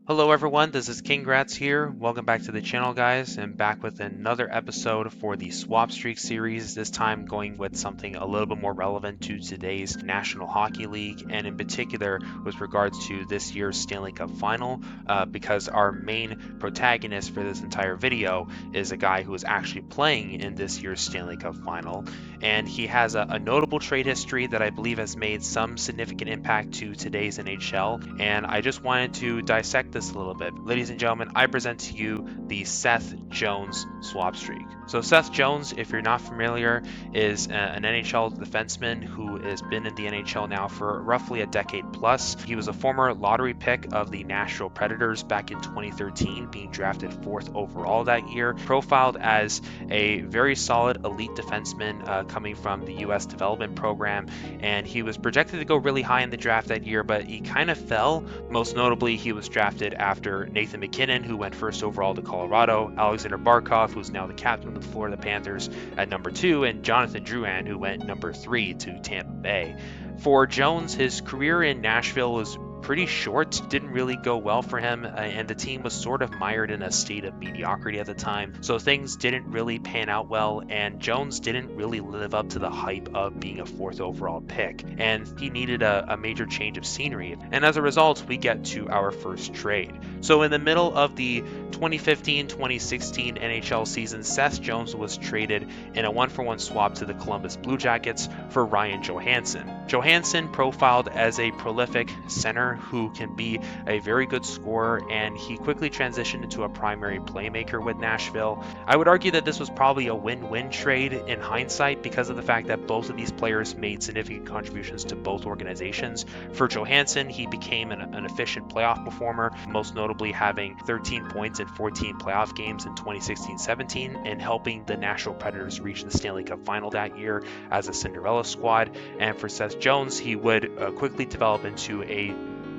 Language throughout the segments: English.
Hello everyone, this is King Grats here. Welcome back to the channel guys, and back with another episode for the Swap Streak series, this time going with something a little bit more relevant to today's National Hockey League, and in particular with regards to this year's Stanley Cup Final, because our main protagonist for this entire video is a guy who is actually playing in this year's Stanley Cup Final, and he has a notable trade history that I believe has made some significant impact to today's NHL, and I just wanted to dissect this a little bit. Ladies and gentlemen, I present to you the Seth Jones swap streak. So Seth Jones, if you're not familiar, is an NHL defenseman who has been in the NHL now for roughly a decade plus. He was a former lottery pick of the Nashville Predators back in 2013, being drafted 4th overall that year, profiled as a very solid elite defenseman coming from the U.S. development program, and he was projected to go really high in the draft that year, but he kind of fell. Most notably, he was drafted after Nathan MacKinnon, who went 1st overall to Colorado, Alexander Barkov, who's now the captain of the Florida Panthers, at number 2, and Jonathan Drouin, who went number 3 to Tampa Bay. For Jones, his career in Nashville was pretty short, didn't really go well for him, and the team was sort of mired in a state of mediocrity at the time, so things didn't really pan out well, and Jones didn't really live up to the hype of being a 4th overall pick, and he needed a major change of scenery, and as a result we get to our first trade. So in the middle of the 2015-2016 NHL season, Seth Jones was traded in a 1-for-1 swap to the Columbus Blue Jackets for Ryan Johansson. Johansson profiled as a prolific center who can be a very good scorer, and he quickly transitioned into a primary playmaker with Nashville. I would argue that this was probably a win-win trade in hindsight because of the fact that both of these players made significant contributions to both organizations. For Johansson, he became an efficient playoff performer, most notably having 13 points in 14 playoff games in 2016-17 and helping the Nashville Predators reach the Stanley Cup Final that year as a Cinderella squad. And for Seth Jones, he would quickly develop into a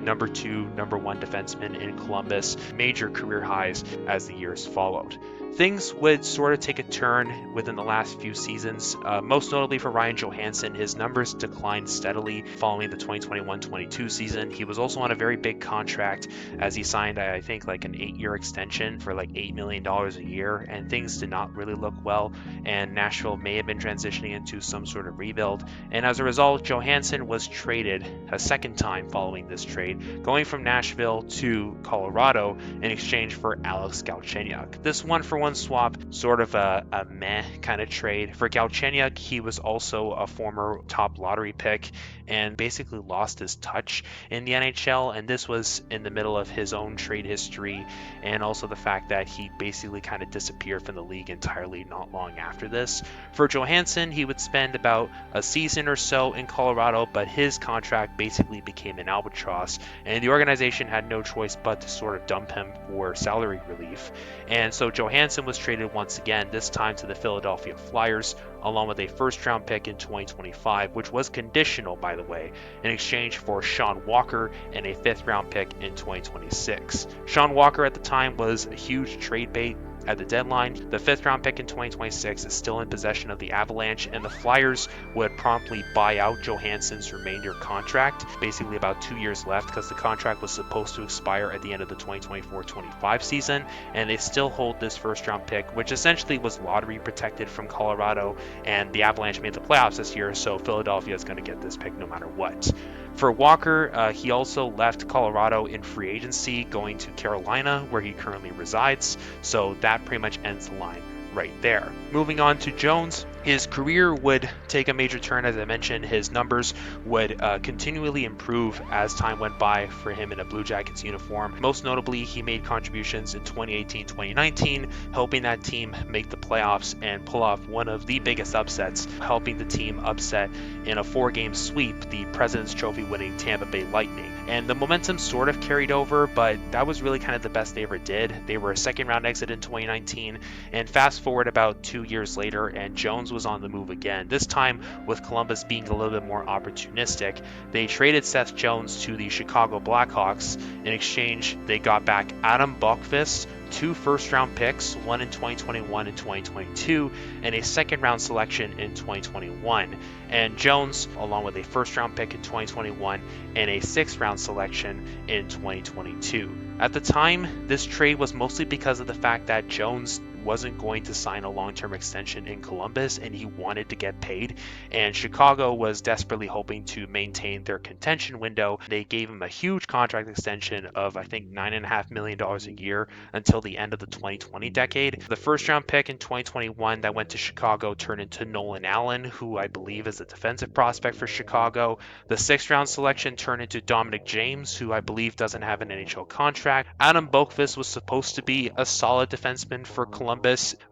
number 2, number 1 defenseman in Columbus, major career highs as the years followed. Things would sort of take a turn within the last few seasons. Most notably for Ryan Johansson, his numbers declined steadily following the 2021-22 season. He was also on a very big contract as he signed, I think, like an 8-year extension for like $8 million a year, and things did not really look well, and Nashville may have been transitioning into some sort of rebuild. And as a result, Johansson was traded a second time following this trade, going from Nashville to Colorado in exchange for Alex Galchenyuk. This 1-for-1 swap, sort of a meh kind of trade. For Galchenyuk, he was also a former top lottery pick and basically lost his touch in the NHL, and this was in the middle of his own trade history, and also the fact that he basically kind of disappeared from the league entirely not long after this. For Johansson, he would spend about a season or so in Colorado, but his contract basically became an albatross, and the organization had no choice but to sort of dump him for salary relief. And so Johansson was traded once again, this time to the Philadelphia Flyers, along with a 1st-round pick in 2025, which was conditional, by the way, in exchange for Sean Walker and a 5th-round pick in 2026. Sean Walker at the time was a huge trade bait at the deadline. The 5th-round pick in 2026 is still in possession of the Avalanche, and the Flyers would promptly buy out Johansson's remainder contract, basically about 2 years left because the contract was supposed to expire at the end of the 2024-25 season, and they still hold this 1st-round pick, which essentially was lottery protected from Colorado, and the Avalanche made the playoffs this year, so Philadelphia is going to get this pick no matter what. For Walker, he also left Colorado in free agency, going to Carolina, where he currently resides, so that pretty much ends the line right there. Moving on to Jones, his career would take a major turn. As I mentioned, his numbers would continually improve as time went by for him in a Blue Jackets uniform. Most notably, he made contributions in 2018-2019, helping that team make the playoffs and pull off one of the biggest upsets, helping the team upset in a 4-game sweep the President's Trophy winning Tampa Bay Lightning. And the momentum sort of carried over, but that was really kind of the best they ever did. They were a 2nd-round exit in 2019, and fast forward about 2 years later, and Jones was on the move again, this time with Columbus being a little bit more opportunistic. They traded Seth Jones to the Chicago Blackhawks. In exchange, they got back Adam Bokvist, 2 first-round picks, one in 2021 and 2022, and a second-round selection in 2021. And Jones, along with a first-round pick in 2021 and a sixth-round selection in 2022. At the time, this trade was mostly because of the fact that Jones wasn't going to sign a long-term extension in Columbus and he wanted to get paid, and Chicago was desperately hoping to maintain their contention window. They gave him a huge contract extension of I think $9.5 million a year until the end of the 2020 decade. The first round pick in 2021 that went to Chicago turned into Nolan Allen, who I believe is a defensive prospect for Chicago. The sixth round selection turned into Dominic James, who I believe doesn't have an NHL contract. Adam Boqvist was supposed to be a solid defenseman for Columbus,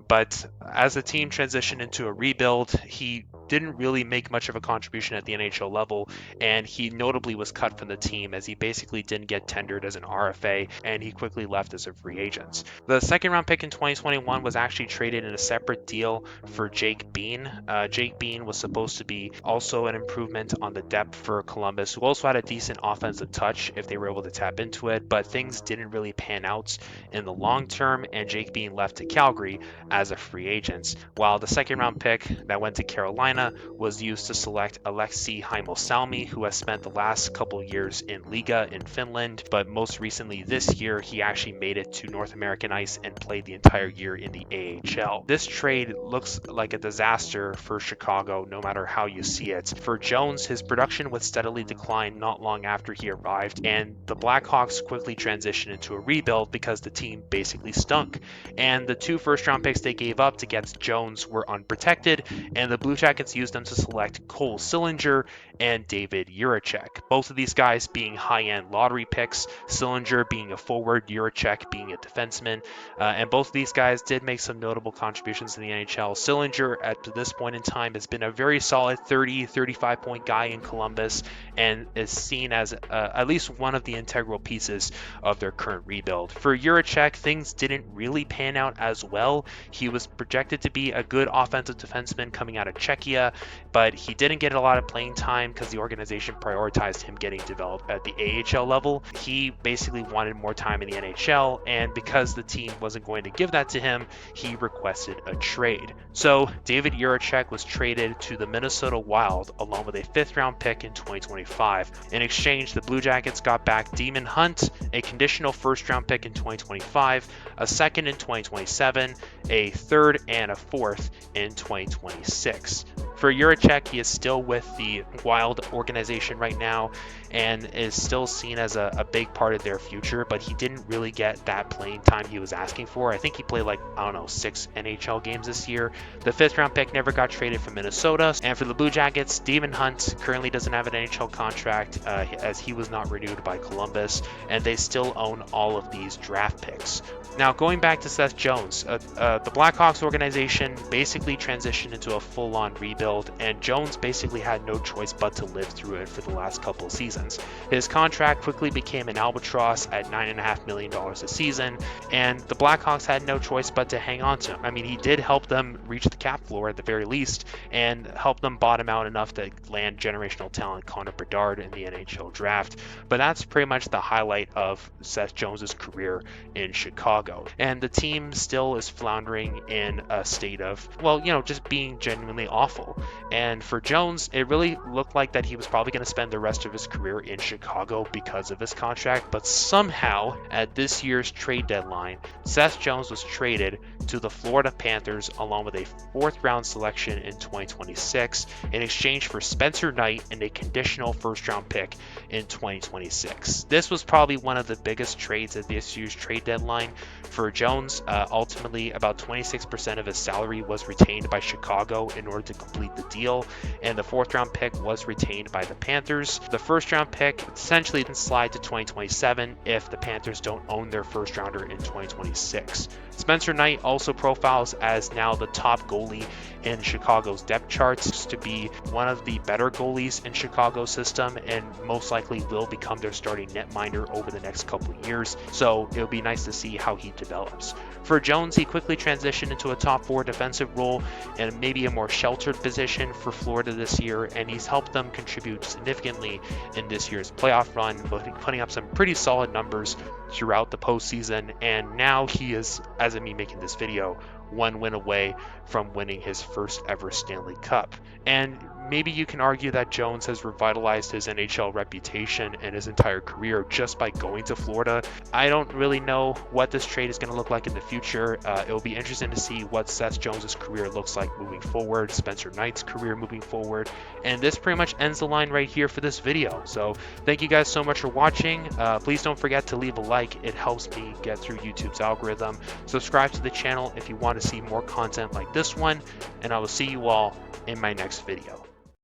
but as the team transitioned into a rebuild, he didn't really make much of a contribution at the NHL level, and he notably was cut from the team as he basically didn't get tendered as an RFA, and he quickly left as a free agent. The second round pick in 2021 was actually traded in a separate deal for Jake Bean. Jake Bean was supposed to be also an improvement on the depth for Columbus, who also had a decent offensive touch if they were able to tap into it, but things didn't really pan out in the long term, and Jake Bean left to Calgary as a free agent, while the second round pick that went to Carolina was used to select Aleksi Heimosalmi, who has spent the last couple years in Liga in Finland, but most recently this year he actually made it to North American ice and played the entire year in the AHL. This trade looks like a disaster for Chicago no matter how you see it. For Jones, his production would steadily decline not long after he arrived, and the Blackhawks quickly transitioned into a rebuild because the team basically stunk, and the two first round picks they gave up to get Jones were unprotected, and the Blue Jackets used them to select Cole Sillinger and David Jiricek. Both of these guys being high-end lottery picks, Sillinger being a forward, Jiricek being a defenseman, and both of these guys did make some notable contributions to the NHL. Sillinger at this point in time has been a very solid 30-35 point guy in Columbus and is seen as at least one of the integral pieces of their current rebuild. For Jiricek, things didn't really pan out as well. He was projected to be a good offensive defenseman coming out of Czechia, but he didn't get a lot of playing time because the organization prioritized him getting developed at the AHL level. He basically wanted more time in the NHL, and because the team wasn't going to give that to him, he requested a trade. So David Jiricek was traded to the Minnesota Wild along with a 5th round pick in 2025. In exchange, the Blue Jackets got back Demon Hunt, a conditional 1st round pick in 2025, a 2nd in 2027, a 3rd and a 4th in 2026. For Jiricek, he is still with the Wild organization right now and is still seen as a big part of their future, but he didn't really get that playing time he was asking for. I think he played 6 NHL games this year. The 5th round pick never got traded from Minnesota. And for the Blue Jackets, Demon Hunt currently doesn't have an NHL contract as he was not renewed by Columbus, and they still own all of these draft picks. Now, going back to Seth Jones, the Blackhawks organization basically transitioned into a full-on rebuild, and Jones basically had no choice but to live through it for the last couple of seasons. His contract quickly became an albatross at $9.5 million a season, and the Blackhawks had no choice but to hang on to him. I mean, he did help them reach the cap floor at the very least, and help them bottom out enough to land generational talent Connor Bedard in the NHL draft, but that's pretty much the highlight of Seth Jones's career in Chicago. And the team still is floundering in a state of, just being genuinely awful. And for Jones, it really looked like that he was probably going to spend the rest of his career in Chicago because of his contract, but somehow at this year's trade deadline, Seth Jones was traded to the Florida Panthers along with a 4th round selection in 2026 in exchange for Spencer Knight and a conditional 1st round pick in 2026. This was probably one of the biggest trades at this year's trade deadline for Jones. Ultimately, about 26% of his salary was retained by Chicago in order to complete the deal, and the 4th round pick was retained by the Panthers. The 1st round pick essentially can slide to 2027 if the Panthers don't own their 1st rounder in 2026. Spencer Knight also profiles as now the top goalie in Chicago's depth charts to be one of the better goalies in Chicago's system, and most likely will become their starting netminder over the next couple of years. So it'll be nice to see how he develops. For Jones, he quickly transitioned into a top 4 defensive role and maybe a more sheltered position for Florida this year, and he's helped them contribute significantly in this year's playoff run, putting up some pretty solid numbers throughout the postseason. And now he is, as of me making this video, 1 win away from winning his first ever Stanley Cup. And maybe you can argue that Jones has revitalized his NHL reputation and his entire career just by going to Florida. I don't really know what this trade is going to look like in the future. It will be interesting to see what Seth Jones's career looks like moving forward, Spencer Knight's career moving forward, and this pretty much ends the line right here for this video. So thank you guys so much for watching. Please don't forget to leave a like. It helps me get through YouTube's algorithm. Subscribe to the channel if you want to see more content like this one, and I will see you all in my next video.